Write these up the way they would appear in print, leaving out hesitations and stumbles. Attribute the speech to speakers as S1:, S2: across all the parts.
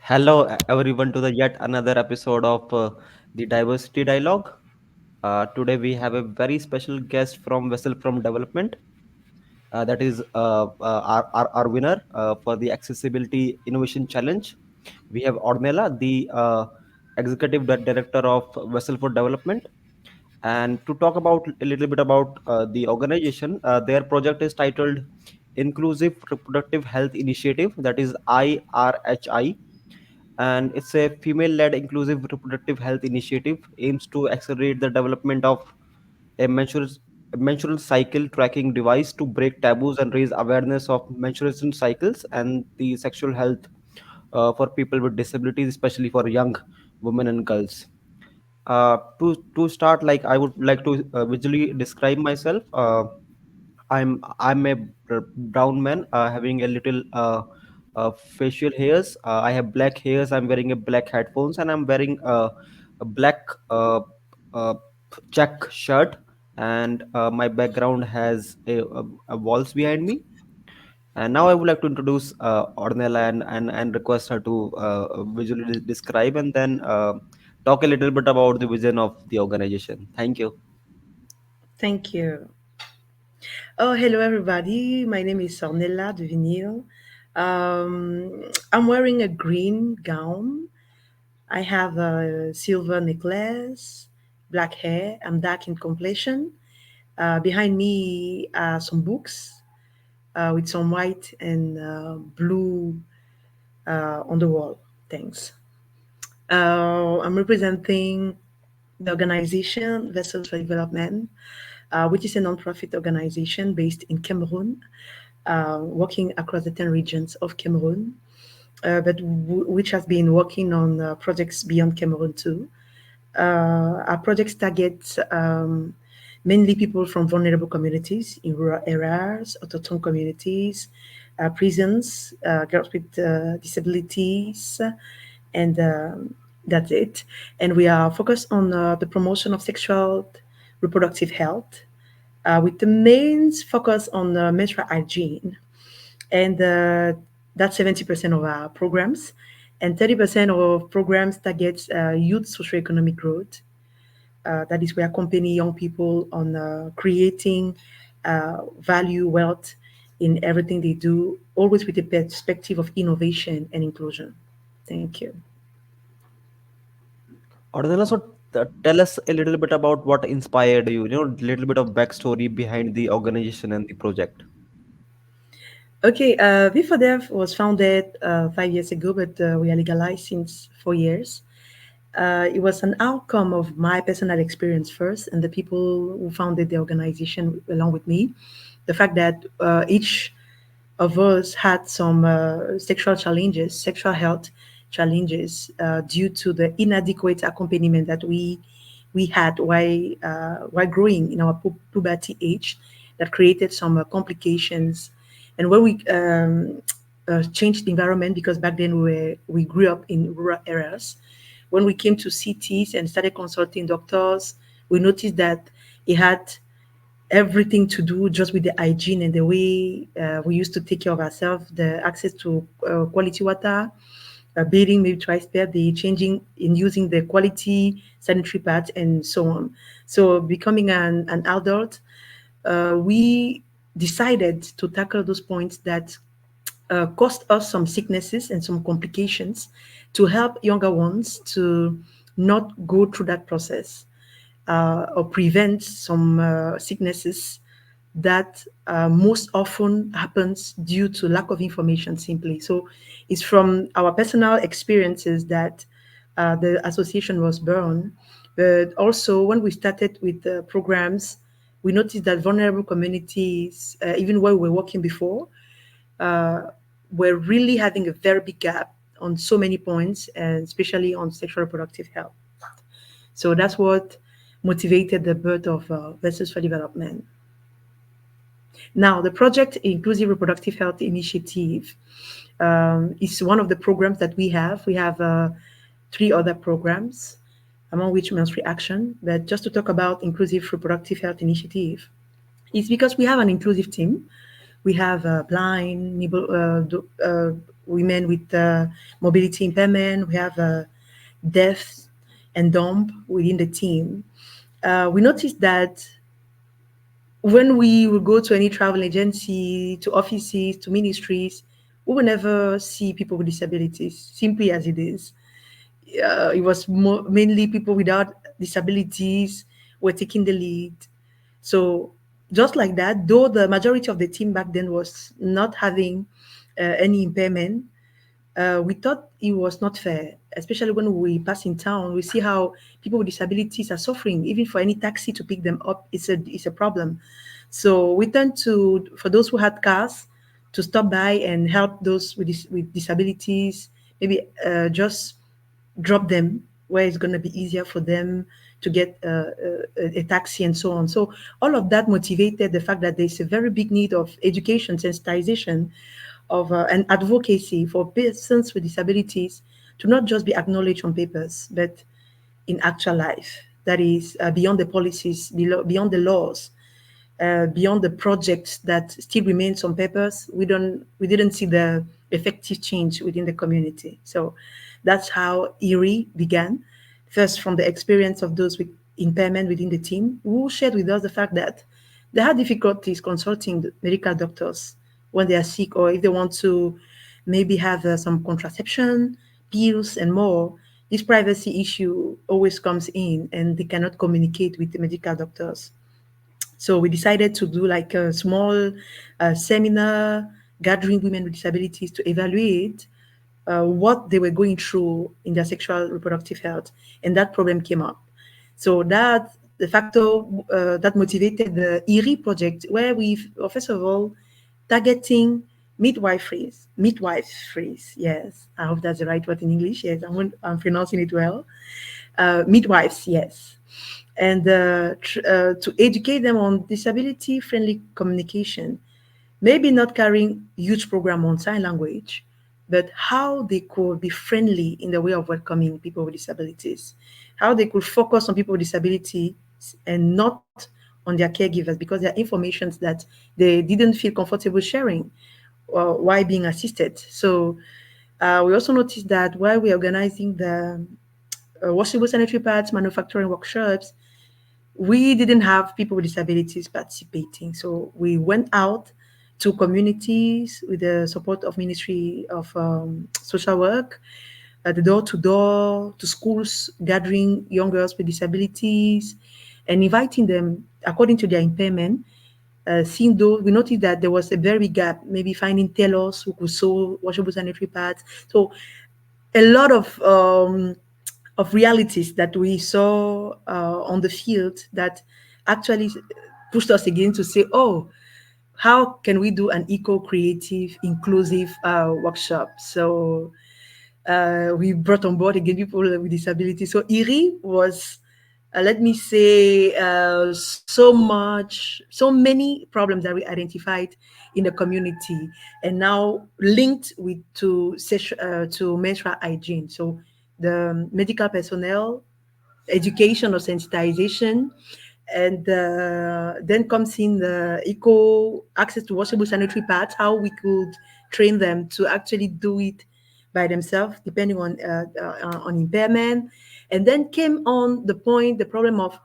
S1: Hello, everyone, to the yet another episode of the Diversity Dialogue. Today, we have a very special guest from Vessel from Development. That is our winner for the Accessibility Innovation Challenge. We have Ornella, the Executive Director of Vessel for Development. And to talk about a little bit about the organization, their project is titled Inclusive Reproductive Health Initiative, that is IRHI, and it's a female-led inclusive reproductive health initiative aims to accelerate the development of a menstrual cycle tracking device to break taboos and raise awareness of menstruation cycles and the sexual health for people with disabilities, especially for young women and girls. To start, like I would like to visually describe myself. I'm a brown man having a little facial hairs. I have black hairs. I'm wearing a black headphones, and I'm wearing a black uh, check shirt. And my background has a walls behind me. And now I would like to introduce Ornella and request her to visually describe and then talk a little bit about the vision of the organization. Thank you.
S2: Thank you. Oh, hello everybody. My name is Ornella de Vinyle. I'm wearing a green gown. I have a silver necklace, black hair. I'm dark in complexion. Behind me are some books with some white and blue on the wall. Thanks. I'm representing the organization Vessels for Development, which is a non-profit organization based in Cameroon, working across the 10 regions of Cameroon, which has been working on projects beyond Cameroon too. Our projects target mainly people from vulnerable communities in rural areas, autochtone communities, prisons, girls with disabilities, and that's it. And we are focused on the promotion of sexual reproductive health, with the main focus on menstrual hygiene. And that's 70% of our programs. And 30% of programs targets youth socioeconomic growth. That is, we accompany young people on creating value, wealth in everything they do, always with a perspective of innovation and inclusion. Thank you.
S1: Ordana, so tell us a little bit about what inspired you, a little bit of backstory behind the organization and the project.
S2: Okay, Before Dev was founded 5 years ago, but we are legalized since 4 years. It was an outcome of my personal experience first, and the people who founded the organization along with me. The fact that each of us had some sexual challenges, sexual health challenges, due to the inadequate accompaniment that we had while growing in our puberty age, that created some complications. And when we changed the environment, because back then we grew up in rural areas, when we came to cities and started consulting doctors, we noticed that it had everything to do just with the hygiene and the way we used to take care of ourselves, the access to quality water, bathing maybe twice per day, changing in using the quality sanitary pads, and so on. So becoming an adult, we decided to tackle those points that caused us some sicknesses and some complications, to help younger ones to not go through that process, or prevent some sicknesses that most often happens due to lack of information simply. So it's from our personal experiences that the association was born. But also when we started with the programs, we noticed that vulnerable communities, even where we were working before, uh, were really having a very big gap on so many points, and especially on sexual reproductive health. So that's what motivated the birth of Vessels for Development. Now, the project Inclusive Reproductive Health Initiative is one of the programs that we have. We have three other programs, among which Menstrual Action. But just to talk about Inclusive Reproductive Health Initiative, it's because we have an inclusive team. We have blind, women with mobility impairment. We have deaf and dumb within the team. We noticed that when we would go to any travel agency, to offices, to ministries, we would never see people with disabilities, simply as it is. It was mainly people without disabilities were taking the lead. So just like that, though the majority of the team back then was not having any impairment, we thought it was not fair, especially when we pass in town. We see how people with disabilities are suffering. Even for any taxi to pick them up, it's a problem. So we turned to, for those who had cars, to stop by and help those with disabilities, maybe just drop them where it's going to be easier for them to get a taxi and so on. So all of that motivated the fact that there's a very big need of education, sensitization, of and advocacy for persons with disabilities to not just be acknowledged on papers, but in actual life. That is beyond the policies, beyond the laws, beyond the projects that still remains on papers. We didn't see the effective change within the community. So that's how ERI began. First, from the experience of those with impairment within the team, who shared with us the fact that they had difficulties consulting the medical doctors when they are sick, or if they want to maybe have some contraception pills and more. This privacy issue always comes in, and they cannot communicate with the medical doctors. So we decided to do like a small seminar gathering women with disabilities to evaluate what they were going through in their sexual reproductive health, and that problem came up. So that the factor that motivated the ERI project, where we first of all targeting midwiferys. Yes, I hope that's the right word in English. Yes, I'm pronouncing it well. Midwives, yes, and to educate them on disability-friendly communication, maybe not carrying huge program on sign language, but how they could be friendly in the way of welcoming people with disabilities, how they could focus on people with disabilities and not on their caregivers, because there are informations that they didn't feel comfortable sharing while being assisted. So we also noticed that while we're organizing the washable sanitary pads manufacturing workshops, we didn't have people with disabilities participating. So we went out to communities with the support of Ministry of Social Work, the door to door, to schools, gathering young girls with disabilities and inviting them according to their impairment. Seeing those, we noticed that there was a very big gap, maybe finding tailors who could sew washable sanitary pads. So a lot of realities that we saw on the field that actually pushed us again to say, oh, how can we do an eco-creative, inclusive workshop? So we brought on board again people with disabilities. So IRI was, let me say, so many problems that we identified in the community, and now linked with to menstrual hygiene. So the medical personnel, education or sensitization, and then comes in the eco access to washable sanitary pads, how we could train them to actually do it by themselves depending on impairment. And then came on the point, the problem of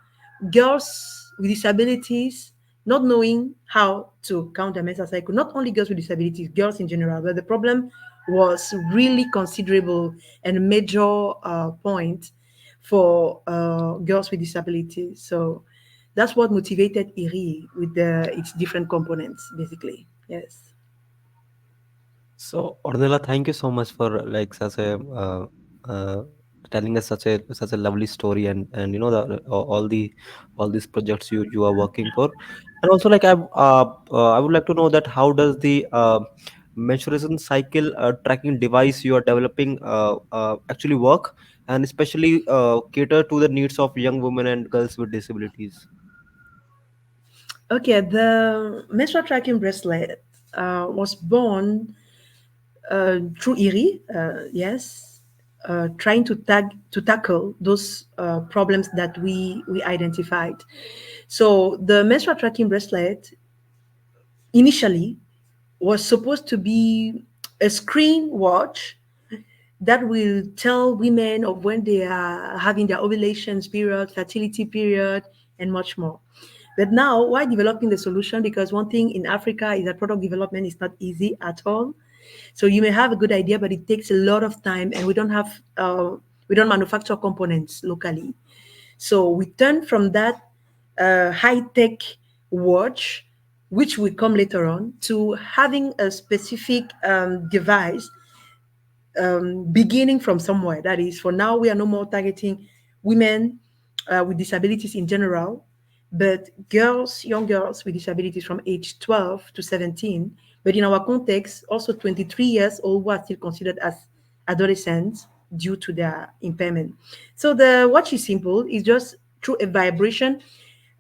S2: girls with disabilities not knowing how to count their menstrual cycle. Not only girls with disabilities, girls in general, but the problem was really considerable and a major point for girls with disabilities. So that's what motivated IRI with its different components, basically. Yes.
S1: So, Ornella, thank you so much for like such a uh, telling us such a lovely story, and you know all these projects you are working for, and also like I would like to know that how does the menstruation cycle tracking device you are developing actually work, and especially cater to the needs of young women and girls with disabilities.
S2: Okay, the menstrual tracking bracelet was born through IRI, yes, trying to tackle those problems that we identified. So the menstrual tracking bracelet initially was supposed to be a screen watch that will tell women of when they are having their ovulations period, fertility period, and much more. But now, why developing the solution? Because one thing in Africa is that product development is not easy at all. So you may have a good idea, but it takes a lot of time, and we don't manufacture components locally. So we turn from that high tech watch, which will come later on, to having a specific device beginning from somewhere. That is, for now, we are no more targeting women with disabilities in general, but girls, young girls with disabilities from age 12 to 17. But in our context, also 23 years old who are still considered as adolescents due to their impairment. So the watch is simple. It's just through a vibration.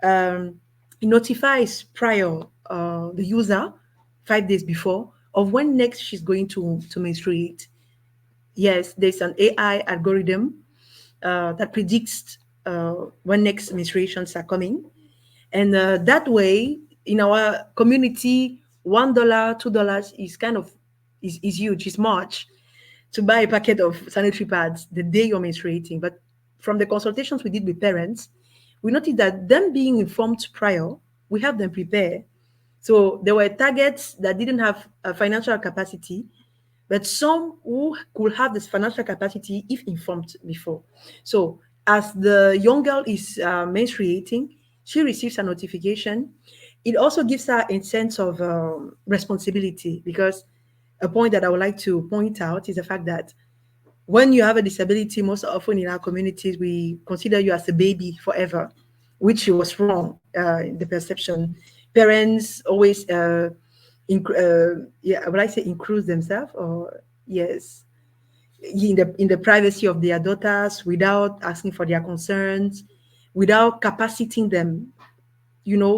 S2: Um, it notifies prior the user 5 days before of when next she's going to menstruate. Yes, there's an AI algorithm that predicts when next menstruations are coming. And that way, in our community, $1, $2 is kind of is huge, is much to buy a packet of sanitary pads the day you're menstruating. But from the consultations we did with parents, we noticed that them being informed prior, we have them prepare. So there were targets that didn't have a financial capacity, but some who could have this financial capacity if informed before. So as the young girl is menstruating, she receives a notification. It also gives her a sense of responsibility, because a point that I would like to point out is the fact that when you have a disability, most often in our communities, we consider you as a baby forever, which was wrong, the perception. Parents always, yeah, would I say include themselves, or yes, in the privacy of their daughters without asking for their concerns, without capacitating them,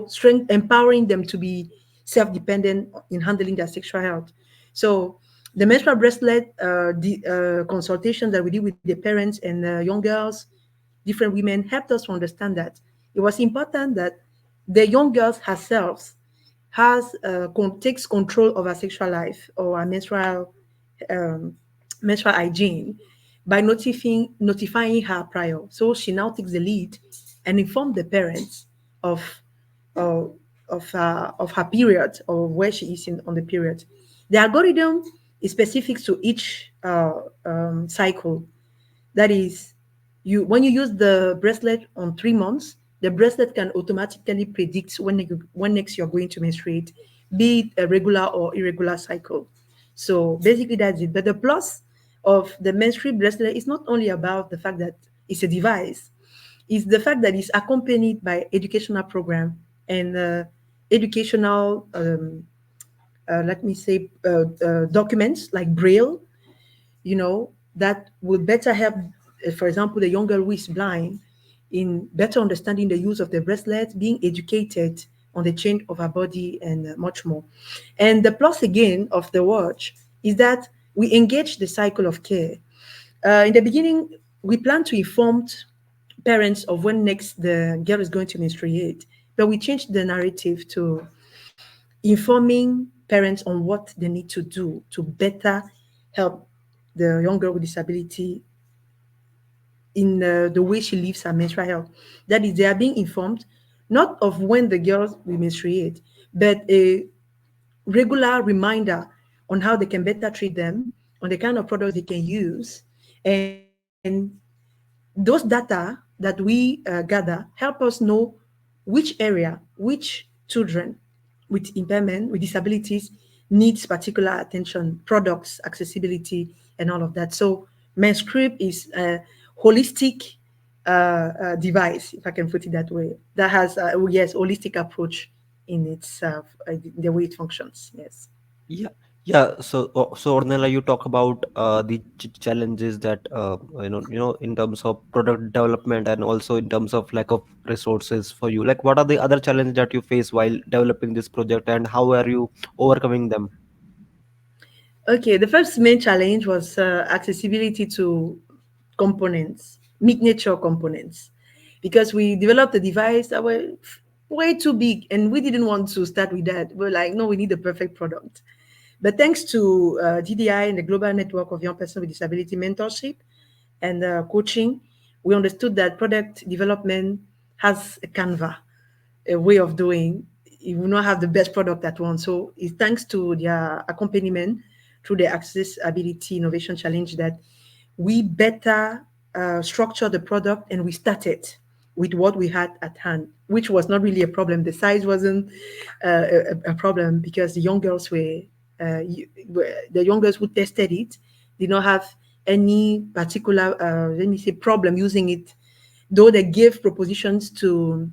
S2: strength, empowering them to be self-dependent in handling their sexual health. So the menstrual bracelet, the consultation that we did with the parents and young girls, different women, helped us to understand that it was important that the young girls herself takes control of her sexual life or her um, menstrual hygiene by notifying her prior. So she now takes the lead and inform the parents of of of her period, or where she is on the period. The algorithm is specific to each cycle. That is, you when you use the bracelet on 3 months, the bracelet can automatically predict when next you're going to menstruate, be it a regular or irregular cycle. So basically, that's it. But the plus of the menstrual bracelet is not only about the fact that it's a device, is the fact that it's accompanied by educational program and educational, let me say, documents like Braille, that will better help, for example, the young girl who is blind in better understanding the use of the bracelet, being educated on the change of her body, and much more. And the plus again of the watch is that we engage the cycle of care. In the beginning, we plan to inform parents of when next the girl is going to menstruate, but we changed the narrative to informing parents on what they need to do to better help the young girl with disability in the way she lives her menstrual health. That is, they are being informed not of when the girls will menstruate, but a regular reminder on how they can better treat them, on the kind of products they can use. And those data that we gather help us know which area, which children with impairment, with disabilities needs particular attention, products, accessibility, and all of that. So Menscript is a holistic device, if I can put it that way, that has, yes, holistic approach in its the way it functions. Yes.
S1: Yeah, yeah. So Ornella, you talk about the challenges that in terms of product development and also in terms of lack of resources for you. Like, what are the other challenges that you face while developing this project, and how are you overcoming them?
S2: Okay, the first main challenge was accessibility to components, miniature components, because we developed a device that were way too big, and we didn't want to start with that. We're like, no, we need the perfect product. But thanks to GDI and the global network of young persons with disability mentorship and coaching, we understood that product development has a canva, a way of doing. You will not have the best product at once. So it's thanks to their accompaniment through the Accessibility Innovation Challenge that we better structure the product, and we started with what we had at hand, which was not really a problem. The size wasn't a problem because the young girls the young girls who tested it did not have any particular, let me say, problem using it, though they gave propositions to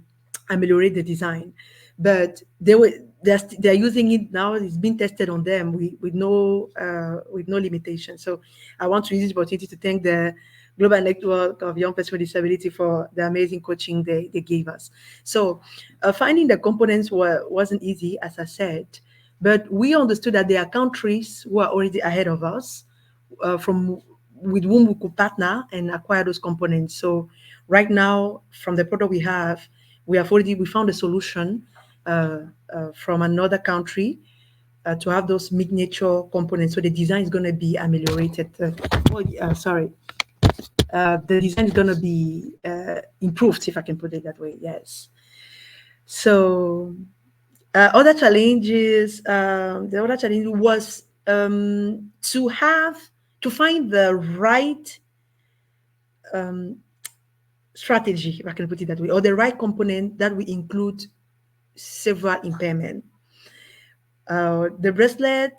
S2: ameliorate the design. But they're using it now. It's been tested on them with no limitation. So I want to use this opportunity to thank the Global Network of Young Persons with Disability for the amazing coaching they gave us. So finding the components wasn't easy, as I said, but we understood that there are countries who are already ahead of us, from with whom we could partner and acquire those components. So right now, from the product we found a solution from another country to have those miniature components. So the design is going to be ameliorated. Sorry, the design is going to be improved, if I can put it that way. Yes. So other challenges. The other challenge was to find the right strategy, if I can put it that way, or the right component that will include several impairment. The bracelet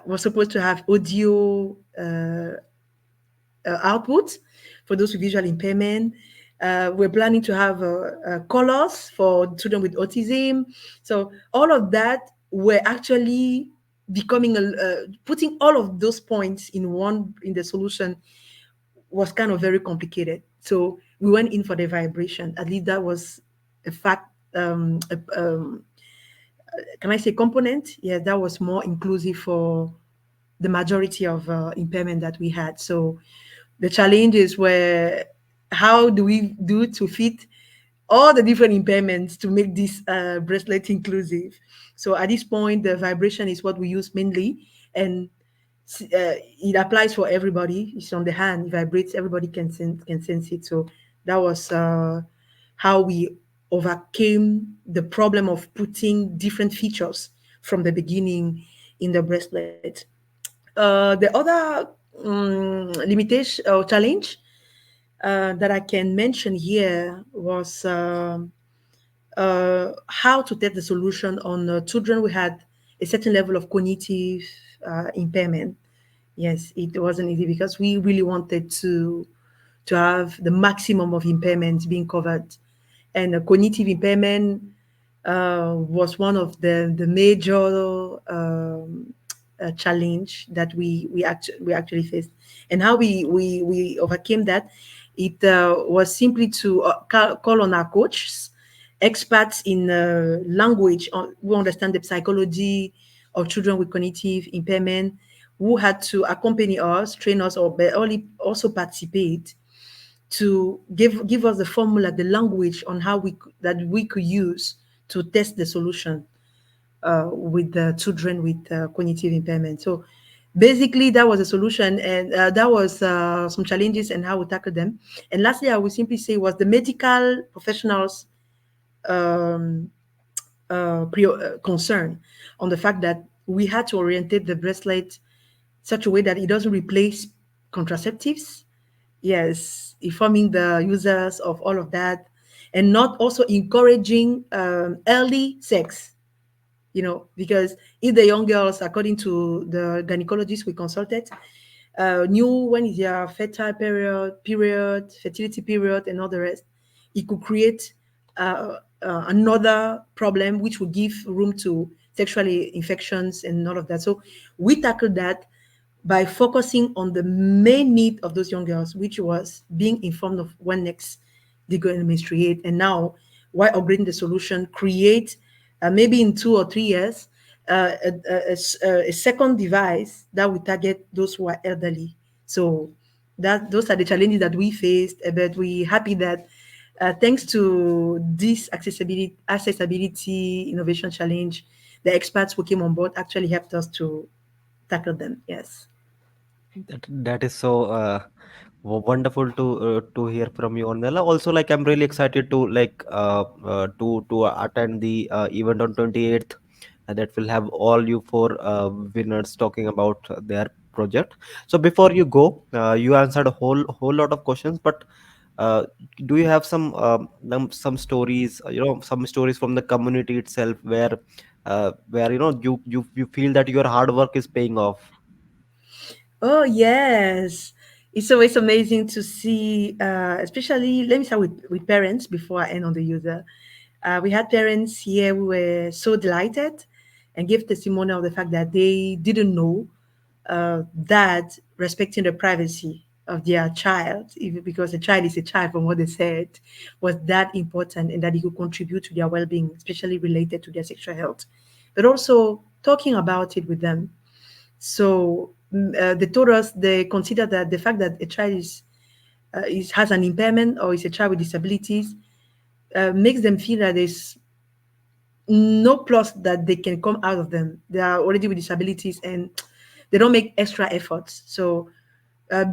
S2: was supposed to have audio output for those with visual impairment. We're planning to have colors for children with autism. So all of that, we're actually putting all of those points in the solution was kind of very complicated. So we went in for the vibration. At least that was a fact. Can I say component? Yeah, that was more inclusive for the majority of impairment that we had. So the challenges were, how do we do to fit all the different impairments to make this bracelet inclusive? So at this point, the vibration is what we use mainly, and it applies for everybody. It's on the hand, it vibrates, everybody can sense it. So that was how we overcame the problem of putting different features from the beginning in the bracelet. The other limitation or challenge that I can mention here was how to test the solution on children who had a certain level of cognitive impairment. Yes, it wasn't easy because we really wanted to have the maximum of impairments being covered, and cognitive impairment was one of the major challenge that we actually faced. And how we overcame that, it was simply to call on our coaches, experts in language, who understand the psychology of children with cognitive impairment, who had to accompany us, train us, or only also participate to give us the formula, the language on how that we could use to test the solution with the children with cognitive impairment. So basically, that was a solution, and that was some challenges and how we tackle them. And lastly, I would simply say was the medical professionals' um, concern on the fact that we had to orientate the bracelet such a way that it doesn't replace contraceptives. Yes, informing the users of all of that, and not also encouraging early sex, because if the young girls, according to the gynecologist we consulted, knew when is their fertile period, fertility period, and all the rest, it could create another problem which would give room to sexual infections and all of that. So we tackled that by focusing on the main need of those young girls, which was being informed of when next they're going to menstruate. And now, while upgrading the solution, create maybe in 2 or 3 years a second device that will target those who are elderly. So those are the challenges that we faced, but we're happy that thanks to this accessibility innovation challenge, the experts who came on board actually helped us to tackle them. Yes.
S1: That is so wonderful to hear from you, Ornella. Also, like I'm really excited to to attend the event on 28th, that will have all you four winners talking about their project. So before you go, you answered a whole lot of questions, but uh, do you have some stories, some stories from the community itself where you feel that your hard work is paying off?
S2: Oh, yes. It's always amazing to see, especially, let me start with parents before I end on the user. We had parents here who were so delighted and gave testimony of the fact that they didn't know that respecting the privacy of their child, even because a child is a child, from what they said, was that important and that it could contribute to their well being, especially related to their sexual health. But also talking about it with them. So they told us they consider that the fact that a child has an impairment or is a child with disabilities makes them feel that there's no plus that they can come out of them. They are already with disabilities and they don't make extra efforts. So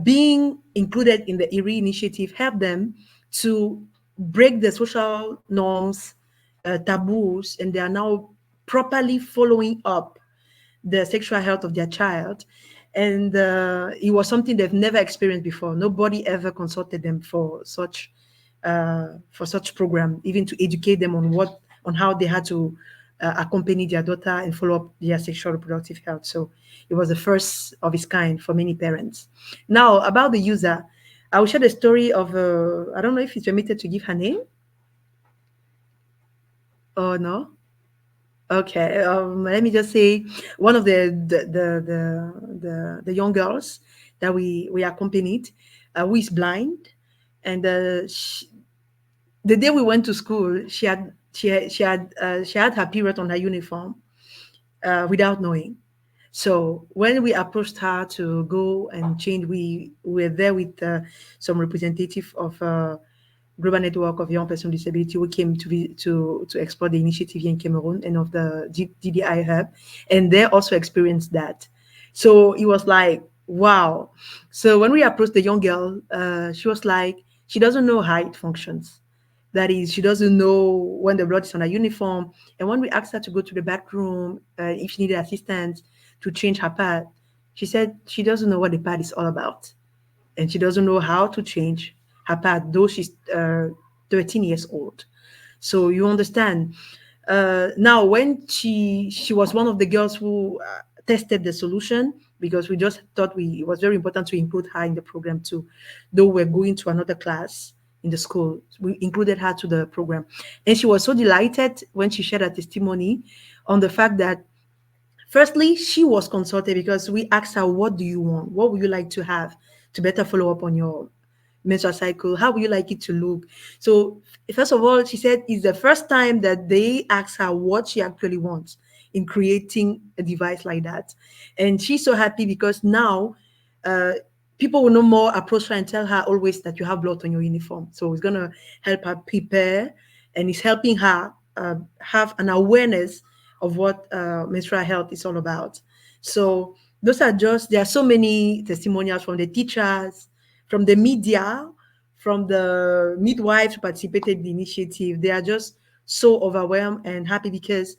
S2: being included in the ERI initiative help them to break the social norms, taboos, and they are now properly following up the sexual health of their child. And it was something they've never experienced before. Nobody ever consulted them for such program, even to educate them on how they had to accompany their daughter and follow up their sexual reproductive health. So it was the first of its kind for many parents. Now about the user, I will share the story of I don't know if it's permitted to give her name or no. Okay, let me just say one of the young girls that we accompanied, who is blind, and the day we went to school, she had her period on her uniform without knowing. So when we approached her to go and change, we were there with some representative of Global Network of Young Persons with Disability who came to explore the initiative here in Cameroon and of the GDI Hub, and they also experienced that. So it was like, wow. So when we approached the young girl, she was like, she doesn't know how it functions. That is, she doesn't know when the blood is on her uniform. And when we asked her to go to the bathroom, if she needed assistance to change her pad, she said she doesn't know what the pad is all about and she doesn't know how to change her pad, though she's 13 years old. So you understand. Now, when she was one of the girls who tested the solution, because we just thought it was very important to include her in the program too, though we're going to another class in the school. We included her to the program. And she was so delighted when she shared her testimony on the fact that firstly, she was consulted because we asked her, what do you want? What would you like to have to better follow up on your menstrual cycle? How would you like it to look? So, first of all, she said it's the first time that they asked her what she actually wants in creating a device like that. And she's so happy because now uh, people will no more approach her and tell her always that you have blood on your uniform. So, it's going to help her prepare and it's helping her have an awareness of what menstrual health is all about. So there are so many testimonials from the teachers, from the media, from the midwives who participated in the initiative. They are just so overwhelmed and happy because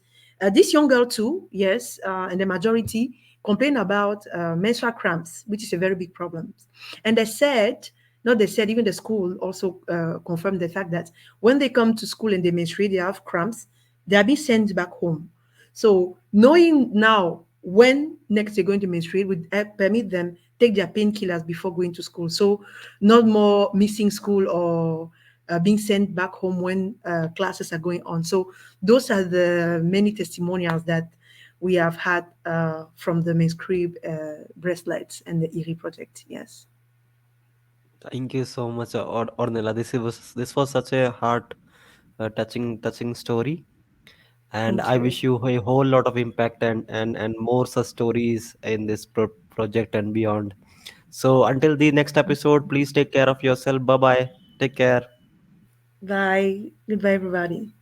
S2: this young girl too, yes, and the majority complain about menstrual cramps, which is a very big problem. And they said, not they said, even the school also confirmed the fact that when they come to school and they menstruate, they have cramps, they are being sent back home. So knowing now when next they're going to menstruate would permit them take their painkillers before going to school. So not more missing school or being sent back home when classes are going on. So those are the many testimonials that we have had from the menstrual bracelets and the ERI project. Yes.
S1: Thank you so much, Ornella. This was such a heart touching story, and
S2: Thank
S1: I
S2: you.
S1: wish you a whole lot of impact and more such stories in this project and beyond. So until the next episode, please take care of yourself. Bye bye. Take care.
S2: Bye. Goodbye, everybody.